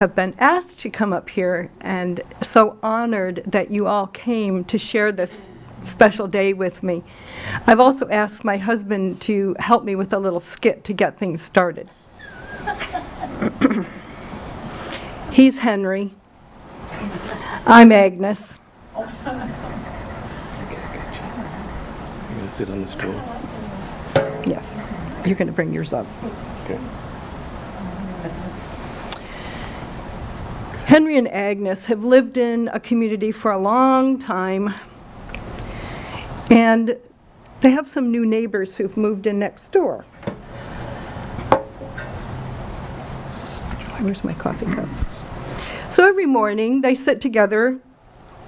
have been asked to come up here, and so honored that you all came to share this special day with me. I've also asked my husband to help me with a little skit to get things started. He's Henry. I'm Agnes. You're going to sit on the stool? Yes. You're going to bring yours up. Okay. Henry and Agnes have lived in a community for a long time, and they have some new neighbors who've moved in next door. Where's my coffee cup? So every morning they sit together.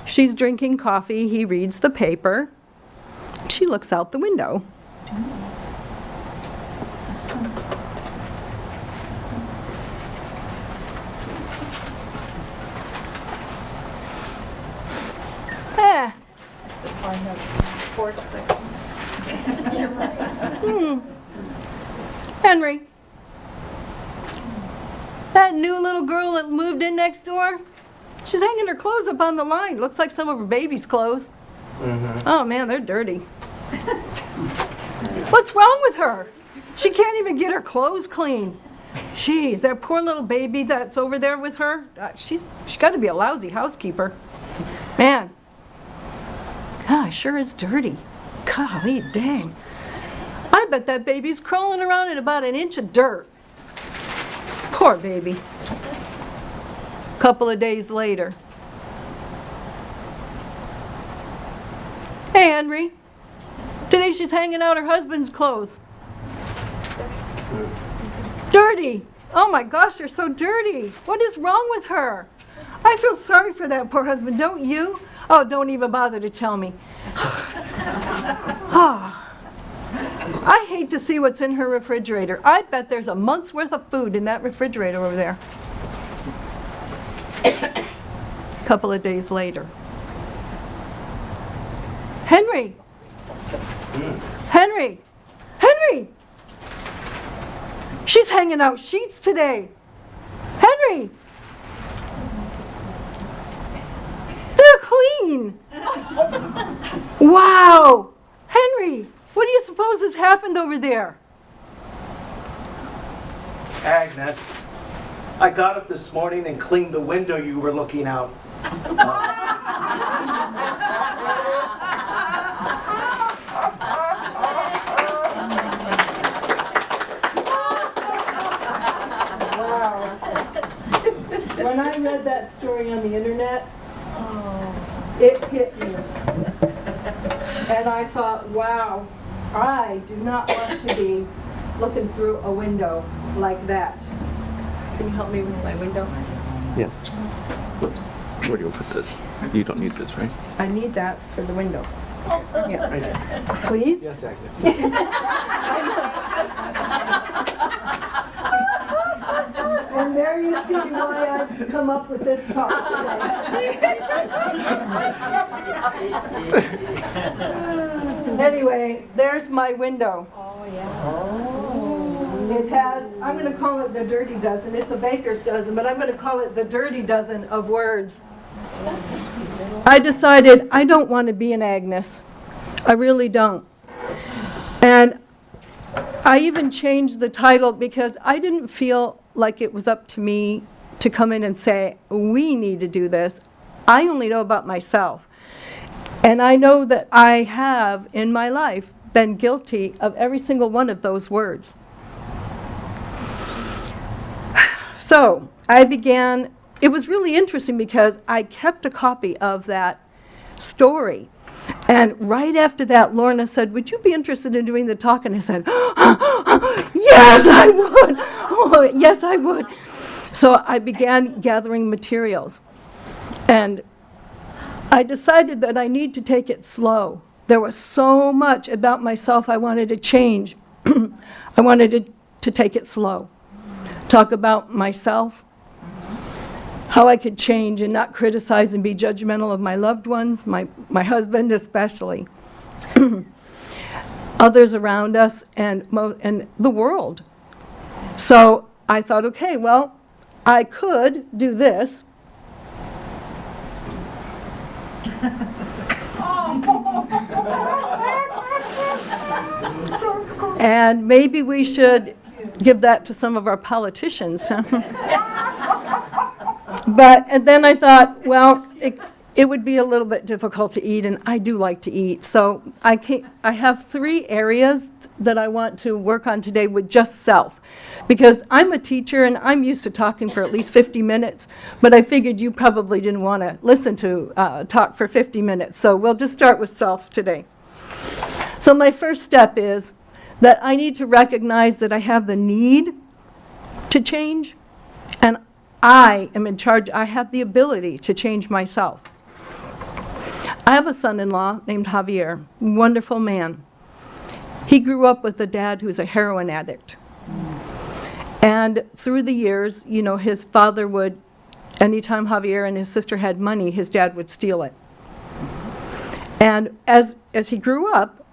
She's drinking coffee, he reads the paper. She looks out the window. Henry, that new little girl that moved in next door, she's hanging her clothes up on the line. Looks like some of her baby's clothes. Oh man, they're dirty. What's wrong with her? She can't even get her clothes clean. Jeez, that poor little baby that's over there with her, she's got to be a lousy housekeeper. Man, gosh, sure is dirty. Golly dang. I bet that baby's crawling around in about an inch of dirt. Poor baby. A couple of days later. Hey, Henry. Today she's hanging out her husband's clothes. Dirty. Oh my gosh, they're so dirty. What is wrong with her? I feel sorry for that poor husband, don't you? Oh, don't even bother to tell me. Oh. I hate to see what's in her refrigerator. I bet there's a month's worth of food in that refrigerator over there. A couple of days later. Henry! Henry! Henry! She's hanging out sheets today. Henry! They're clean! Wow! Henry! What do you suppose has happened over there? Agnes, I got up this morning and cleaned the window you were looking out. Wow. When I read that story on the internet, it hit me. And I thought, wow. I do not want to be looking through a window like that. Can you help me with my window? Yes. Whoops. Where do you put this? You don't need this, right? I need that for the window. Yeah. Please? Yes, Agnes. And there you see why I've come up with this talk today. Anyway, there's my window. Oh, yeah. It has, I'm going to call it the dirty dozen. It's a baker's dozen, but I'm going to call it the dirty dozen of words. I decided I don't want to be an Agnes. I really don't. And I even changed the title because I didn't feel like it was up to me to come in and say, we need to do this. I only know about myself. And I know that I have, in my life, been guilty of every single one of those words. So I began, it was really interesting because I kept a copy of that story. And right after that, Lorna said, would you be interested in doing the talk? And I said, yes, I would. Oh, yes, I would. So I began gathering materials. And I decided that I need to take it slow. There was so much about myself I wanted to change. I wanted to take it slow. Talk about myself, how I could change and not criticize and be judgmental of my loved ones, my husband especially, others around us, and the world. So I thought, okay, well, I could do this. And maybe we should give that to some of our politicians. And then I thought, well, it would be a little bit difficult to eat, and I do like to eat. So I have 3 areas that I want to work on today with just self. Because I'm a teacher, and I'm used to talking for at least 50 minutes, but I figured you probably didn't want to listen to talk for 50 minutes. So we'll just start with self today. So my first step is that I need to recognize that I have the need to change, and I am in charge. I have the ability to change myself. I have a son-in-law named Javier, wonderful man. He grew up with a dad who's a heroin addict. And through the years, you know, his father would, anytime Javier and his sister had money, his dad would steal it. And as he grew up,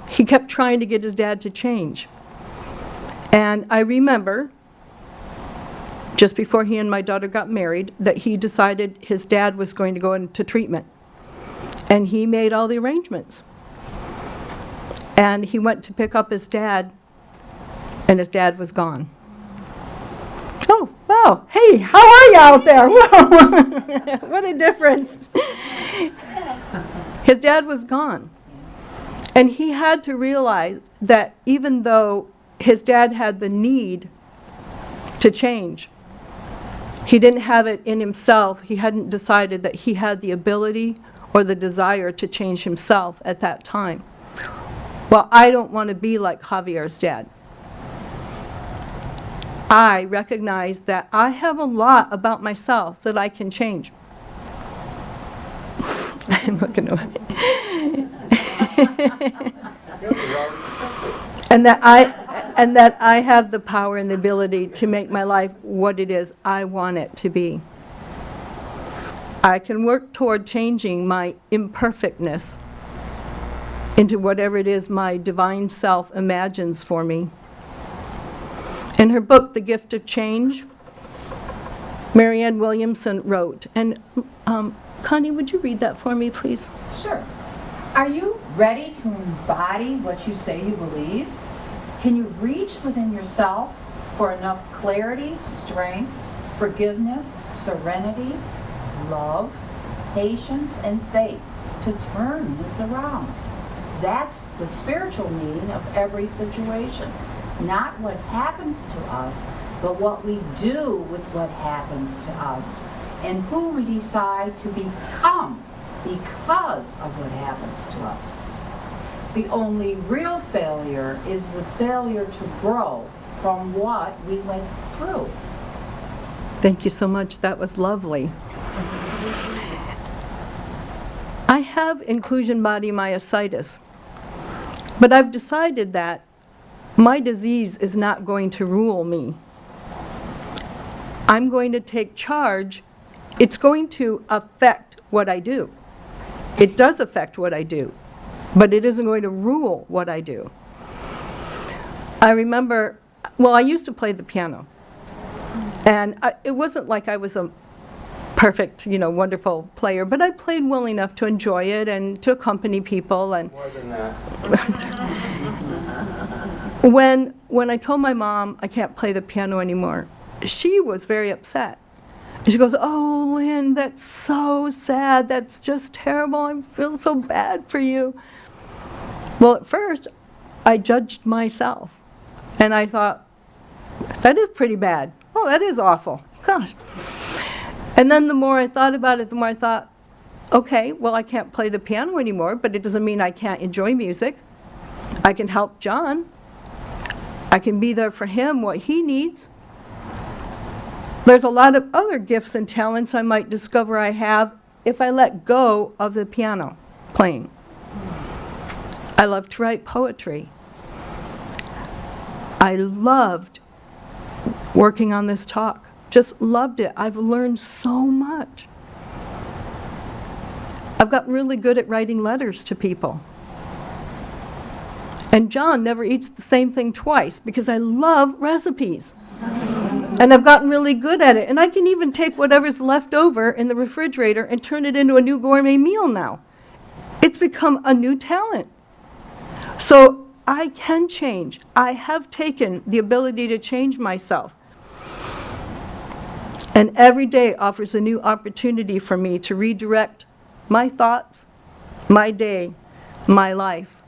he kept trying to get his dad to change. And I remember, just before he and my daughter got married, that he decided his dad was going to go into treatment. And he made all the arrangements. And he went to pick up his dad, and his dad was gone. Oh, wow. Hey, how are you out there? Whoa. What a difference. His dad was gone. And he had to realize that even though his dad had the need to change, he didn't have it in himself. He hadn't decided that he had the ability or the desire to change himself at that time. Well, I don't want to be like Javier's dad. I recognize that I have a lot about myself that I can change. I'm looking away. and that I have the power and the ability to make my life what it is I want it to be. I can work toward changing my imperfectness into whatever it is my divine self imagines for me. In her book, The Gift of Change, Marianne Williamson wrote, and Connie, would you read that for me, please? Sure. Are you ready to embody what you say you believe? Can you reach within yourself for enough clarity, strength, forgiveness, serenity, love, patience, and faith to turn this around? That's the spiritual meaning of every situation. Not what happens to us, but what we do with what happens to us, and who we decide to become because of what happens to us. The only real failure is the failure to grow from what we went through. Thank you so much. That was lovely. I have inclusion body myositis, but I've decided that my disease is not going to rule me. I'm going to take charge. It's going to affect what I do. It does affect what I do, but it isn't going to rule what I do. I remember, well, I used to play the piano, and it wasn't like I was a perfect, wonderful player, but I played well enough to enjoy it and to accompany people. And More than that. When I told my mom I can't play the piano anymore, she was very upset. She goes, "Oh, Lynn, that's so sad. That's just terrible. I feel so bad for you." Well, at first, I judged myself. And I thought, that is pretty bad. Oh, that is awful. Gosh. And then the more I thought about it, the more I thought, okay, well, I can't play the piano anymore, but it doesn't mean I can't enjoy music. I can help John. I can be there for him, what he needs. There's a lot of other gifts and talents I might discover I have if I let go of the piano playing. I love to write poetry. I loved working on this talk. Just loved it. I've learned so much. I've gotten really good at writing letters to people. And John never eats the same thing twice because I love recipes. And I've gotten really good at it. And I can even take whatever's left over in the refrigerator and turn it into a new gourmet meal now. It's become a new talent. So I can change. I have taken the ability to change myself. And every day offers a new opportunity for me to redirect my thoughts, my day, my life.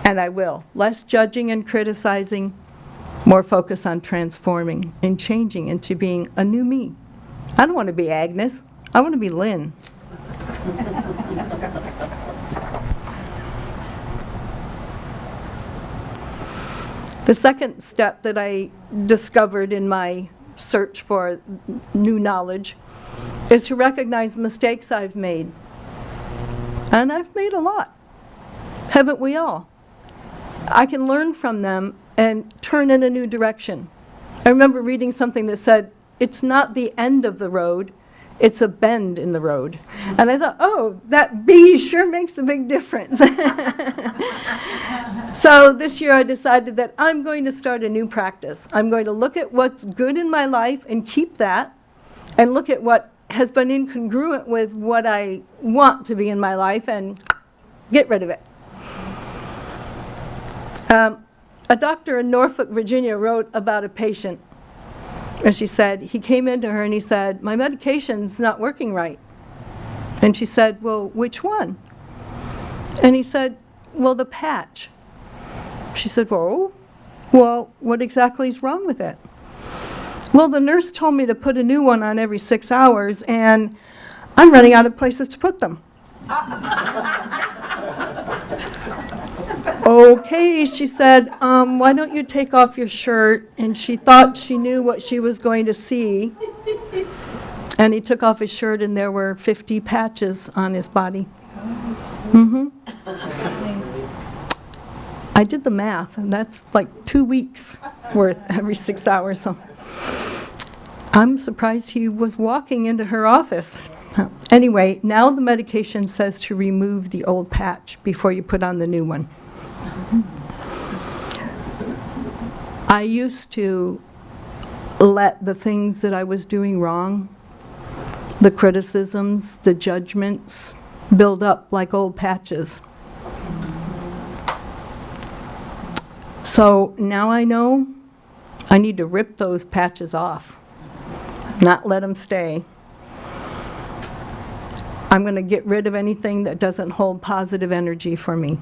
And I will. Less judging and criticizing, more focus on transforming and changing into being a new me. I don't want to be Agnes. I want to be Lynn. The second step that I discovered in my search for new knowledge is to recognize mistakes I've made. And I've made a lot. Haven't we all? I can learn from them and turn in a new direction. I remember reading something that said, it's not the end of the road, it's a bend in the road. And I thought, oh, that B sure makes a big difference. So this year I decided that I'm going to start a new practice. I'm going to look at what's good in my life and keep that, and look at what has been incongruent with what I want to be in my life and get rid of it. A doctor in Norfolk, Virginia wrote about a patient. And she said, he came into her and he said, my medication's not working right. And she said, well, which one? And he said, well, the patch. She said, well, what exactly is wrong with it? Well, the nurse told me to put a new one on every 6 hours, and I'm running out of places to put them. Okay, she said, why don't you take off your shirt? And she thought she knew what she was going to see. And he took off his shirt, and there were 50 patches on his body. I did the math, and that's like 2 weeks worth every 6 hours. So I'm surprised he was walking into her office. Anyway, now the medication says to remove the old patch before you put on the new one. I used to let the things that I was doing wrong, the criticisms, the judgments, build up like old patches. So now I know I need to rip those patches off, not let them stay. I'm going to get rid of anything that doesn't hold positive energy for me.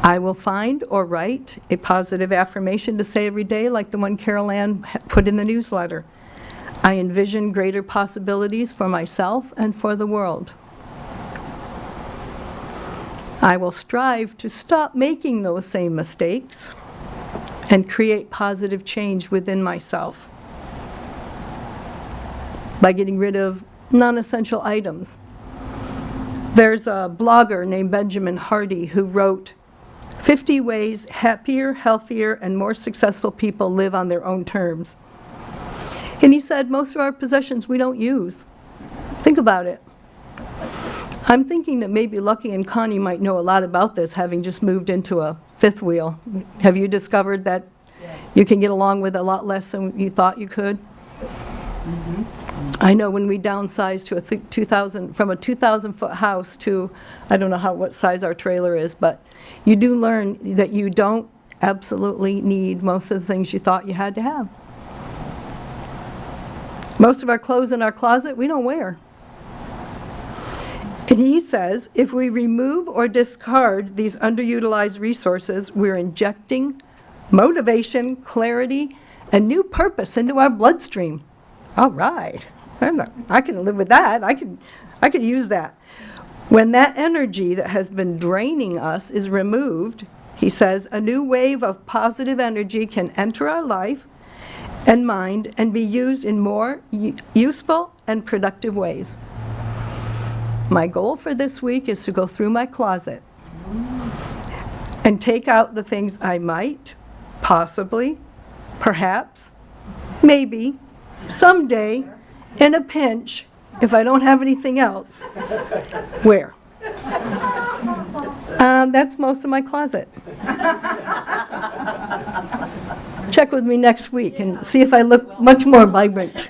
I will find or write a positive affirmation to say every day, like the one Carol Ann put in the newsletter. I envision greater possibilities for myself and for the world. I will strive to stop making those same mistakes and create positive change within myself by getting rid of non-essential items. There's a blogger named Benjamin Hardy who wrote 50 ways happier, healthier, and more successful people live on their own terms. And he said most of our possessions we don't use. Think about it. I'm thinking that maybe Lucky and Connie might know a lot about this, having just moved into a fifth wheel. Have you discovered that you can get along with a lot less than you thought you could? I know when we downsized to a 2,000, from a 2,000-foot house to, I don't know what size our trailer is, but you do learn that you don't absolutely need most of the things you thought you had to have. Most of our clothes in our closet we don't wear. And he says, if we remove or discard these underutilized resources, we're injecting motivation, clarity, and new purpose into our bloodstream. All right. I can live with that. I could use that. When that energy that has been draining us is removed, he says, a new wave of positive energy can enter our life and mind and be used in more useful and productive ways. My goal for this week is to go through my closet and take out the things I might, possibly, perhaps, maybe, someday, in a pinch, if I don't have anything else, wear. That's most of my closet. Check with me next week and see if I look much more vibrant.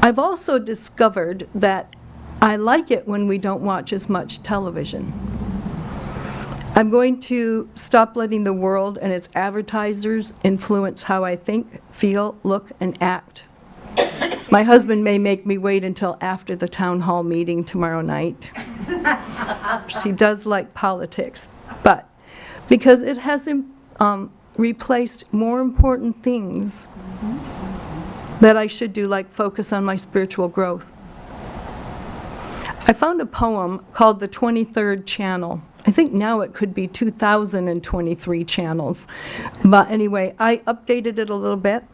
I've also discovered that I like it when we don't watch as much television. I'm going to stop letting the world and its advertisers influence how I think, feel, look, and act. My husband may make me wait until after the town hall meeting tomorrow night. He does like politics, but because it has replaced more important things that I should do, like focus on my spiritual growth. I found a poem called The 23rd Channel. I think now it could be 2023 channels. But anyway, I updated it a little bit.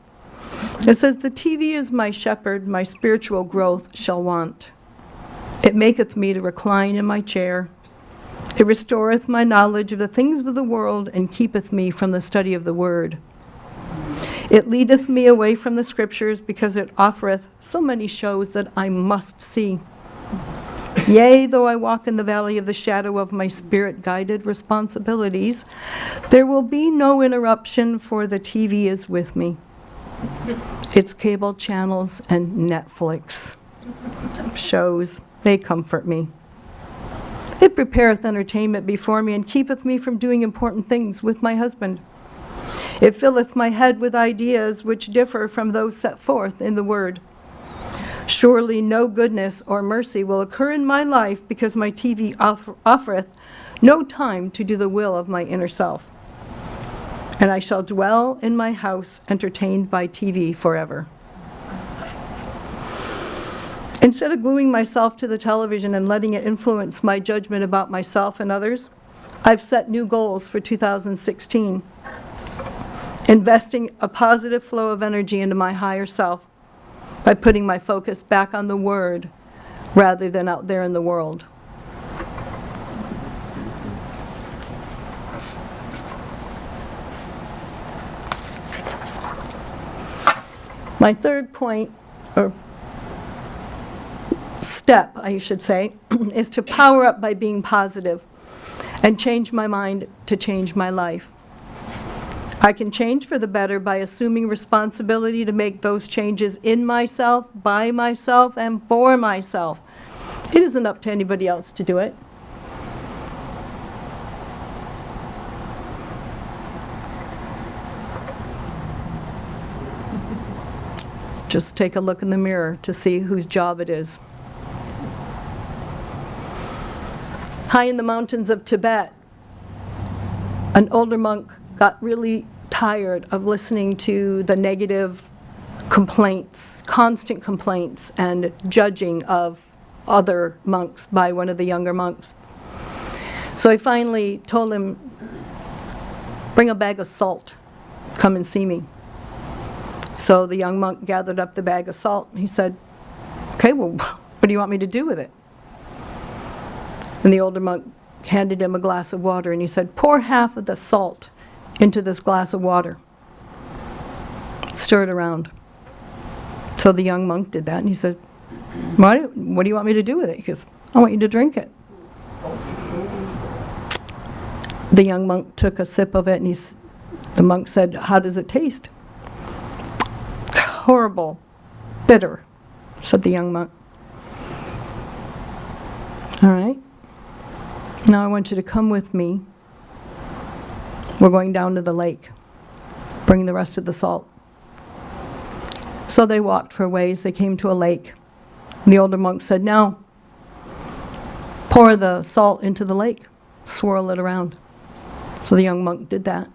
It says, "The TV is my shepherd, my spiritual growth shall want. It maketh me to recline in my chair. It restoreth my knowledge of the things of the world, and keepeth me from the study of the word. It leadeth me away from the scriptures, because it offereth so many shows that I must see. Yea, though I walk in the valley of the shadow of my spirit-guided responsibilities, there will be no interruption, for the TV is with me. Its cable channels and Netflix shows, they comfort me. It prepareth entertainment before me, and keepeth me from doing important things with my husband. It filleth my head with ideas which differ from those set forth in the word. Surely no goodness or mercy will occur in my life, because my TV offereth no time to do the will of my inner self. And I shall dwell in my house, entertained by TV forever." Instead of gluing myself to the television and letting it influence my judgment about myself and others, I've set new goals for 2016. Investing a positive flow of energy into my higher self by putting my focus back on the Word rather than out there in the world. My third point, or step, I should say, is to power up by being positive and change my mind to change my life. I can change for the better by assuming responsibility to make those changes in myself, by myself, and for myself. It isn't up to anybody else to do it. Just take a look in the mirror to see whose job it is. High in the mountains of Tibet, an older monk got really tired of listening to the negative complaints, constant complaints, and judging of other monks by one of the younger monks. So he finally told him, "Bring a bag of salt, come and see me." So the young monk gathered up the bag of salt. He said, "Okay, well, what do you want me to do with it?" And the older monk handed him a glass of water, and he said, "Pour half of the salt into this glass of water. Stir it around." So the young monk did that, and he said, what do you want me to do with it?" He goes, "I want you to drink it." The young monk took a sip of it, and the monk said, "How does it taste?" "Horrible, bitter," said the young monk. "All right. Now I want you to come with me. We're going down to the lake. Bring the rest of the salt." So they walked for a ways. They came to a lake. The older monk said, "Now, pour the salt into the lake. Swirl it around." So the young monk did that.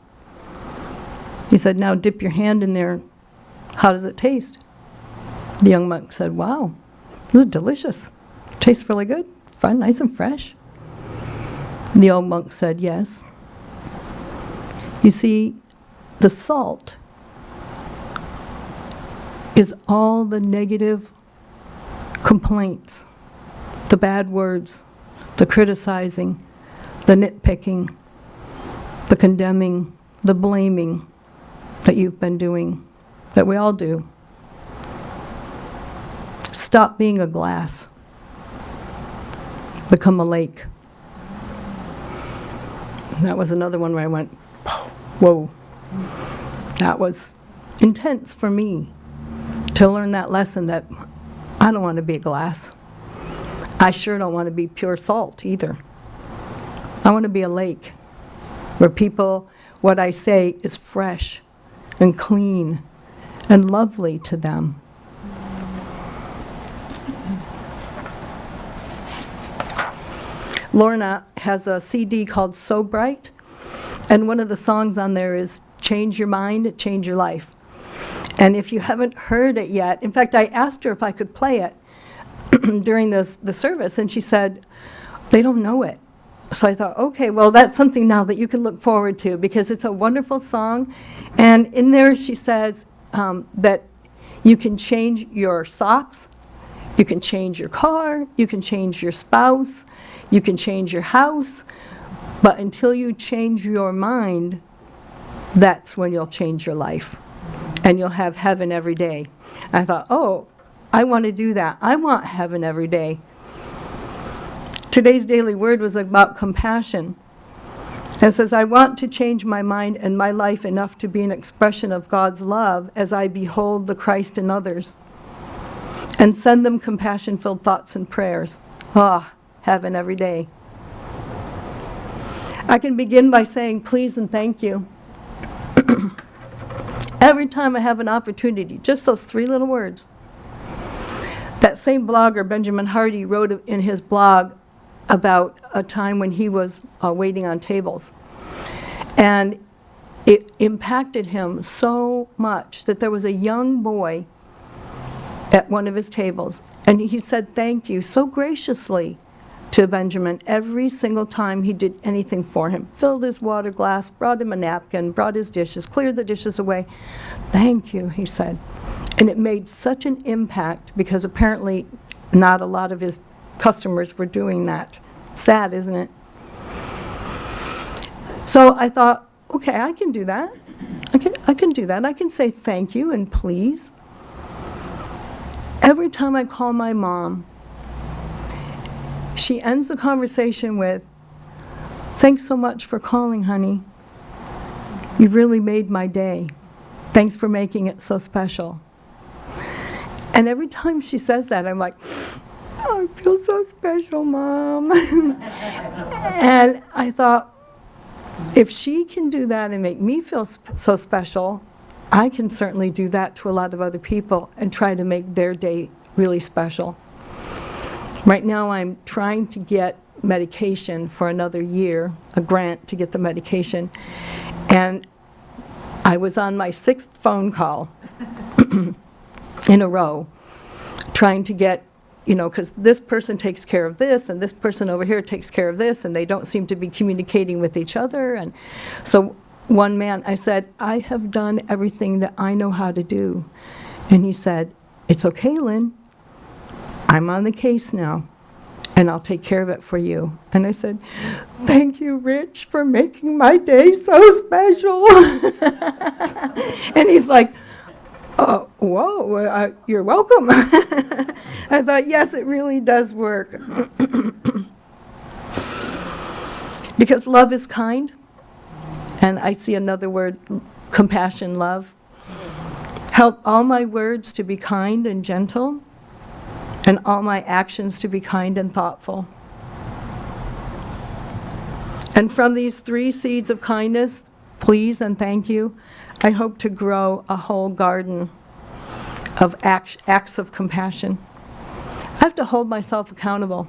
He said, "Now dip your hand in there. How does it taste?" The young monk said, "Wow, this is delicious. Tastes really good. Fine, nice and fresh." The old monk said, "Yes. You see, the salt is all the negative complaints, the bad words, the criticizing, the nitpicking, the condemning, the blaming that you've been doing, that we all do. Stop being a glass. Become a lake. That was another one where I went, whoa. That was intense for me to learn that lesson that I don't want to be a glass. I sure don't want to be pure salt either. I want to be a lake where people, what I say is fresh and clean and lovely to them. Lorna has a CD called So Bright, and one of the songs on there is Change Your Mind, Change Your Life. And if you haven't heard it yet, in fact, I asked her if I could play it during the service, and she said, they don't know it. So I thought, okay, well, that's something now that you can look forward to, because it's a wonderful song. And in there she says that you can change your socks, you can change your car, you can change your spouse, you can change your house, but until you change your mind, that's when you'll change your life. And you'll have heaven every day. I thought, oh, I want to do that. I want heaven every day. Today's daily word was about compassion. It says, I want to change my mind and my life enough to be an expression of God's love as I behold the Christ in others, and send them compassion-filled thoughts and prayers. Ah, heaven every day. I can begin by saying please and thank you. Every time I have an opportunity, just those 3 little words. That same blogger, Benjamin Hardy, wrote in his blog about a time when he was waiting on tables. And it impacted him so much that there was a young boy at one of his tables, and he said thank you so graciously to Benjamin every single time he did anything for him. Filled his water glass, brought him a napkin, brought his dishes, cleared the dishes away. Thank you, he said. And it made such an impact because apparently not a lot of his customers were doing that. Sad, isn't it? So I thought, okay, I can do that. I can do that. I can say thank you and please. Every time I call my mom, she ends the conversation with, thanks so much for calling, honey. You've really made my day. Thanks for making it so special. And every time she says that, I'm like, oh, I feel so special, Mom. And I thought, if she can do that and make me feel so special, I can certainly do that to a lot of other people and try to make their day really special. Right now I'm trying to get medication for another year, a grant to get the medication. And I was on my 6th phone call in a row trying to get, because this person takes care of this and this person over here takes care of this, and they don't seem to be communicating with each other. And so one man, I said, I have done everything that I know how to do. And he said, it's okay, Lynn. I'm on the case now, and I'll take care of it for you. And I said, thank you, Rich, for making my day so special. And he's like, oh, whoa, you're welcome. I thought, yes, it really does work. Because love is kind, and I see another word, compassion, love. Help all my words to be kind and gentle, and all my actions to be kind and thoughtful. And from these 3 seeds of kindness, please and thank you, I hope to grow a whole garden of acts of compassion. I have to hold myself accountable.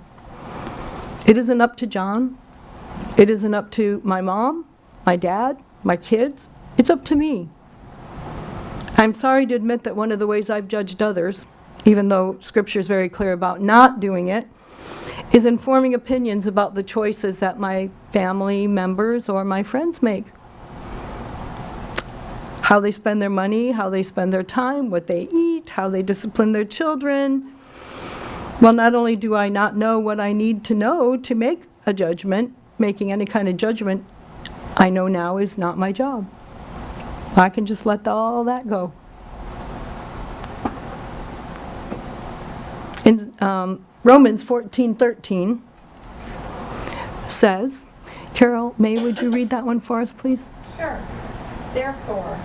It isn't up to John. It isn't up to my mom, my dad, my kids. It's up to me. I'm sorry to admit that one of the ways I've judged others, even though Scripture is very clear about not doing it, is informing opinions about the choices that my family members or my friends make. How they spend their money, how they spend their time, what they eat, how they discipline their children. Well, not only do I not know what I need to know to make a judgment, making any kind of judgment, I know now is not my job. I can just let all that go. In Romans 14:13 says, Carol, May, would you read that one for us, please? Sure. Therefore,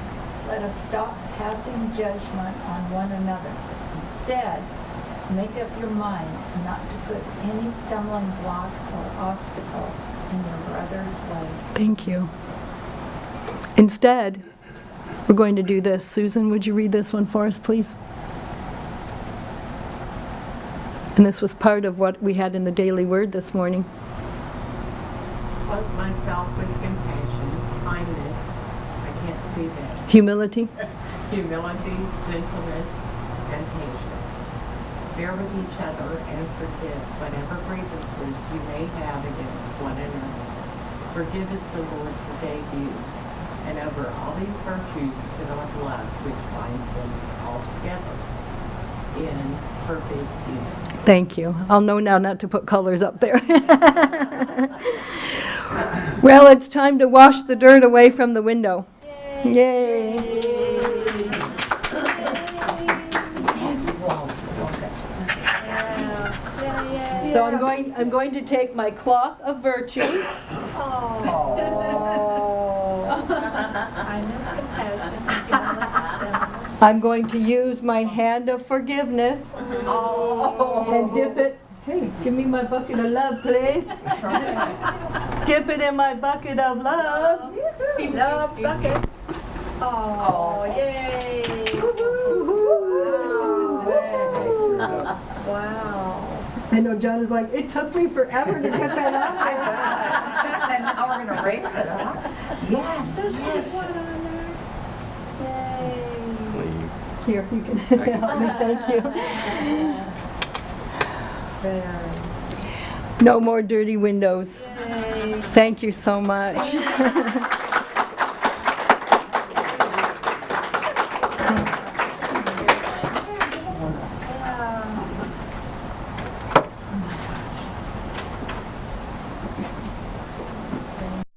let us stop passing judgment on one another. Instead, make up your mind not to put any stumbling block or obstacle in your brother's way. Thank you. Instead, we're going to do this. Susan, would you read this one for us, please? And this was part of what we had in the daily word this morning. Clothe myself with compassion, kindness, I can't see that, Humility. humility, gentleness, and patience. Bear with each other and forgive whatever grievances you may have against one another. Forgive as the Lord forgave you. And over all these virtues put on love, which binds them all together in perfect unity. Thank you. I'll know now not to put colors up there. Well, it's time to wash the dirt away from the window. Yay. So I'm going to take my cloth of virtues. Kindness, compassion, humility, I'm going to use my hand of forgiveness and dip it. Hey, give me my bucket of love, please. Dip it in my bucket of love. Love bucket. Oh, yay. Wow. I know John is like, it took me forever to get that out there. And now we're gonna raise it, huh? Yes, yes. Yay. Here, you can help me, thank you. Very. No more dirty windows. Yay. Thank you so much.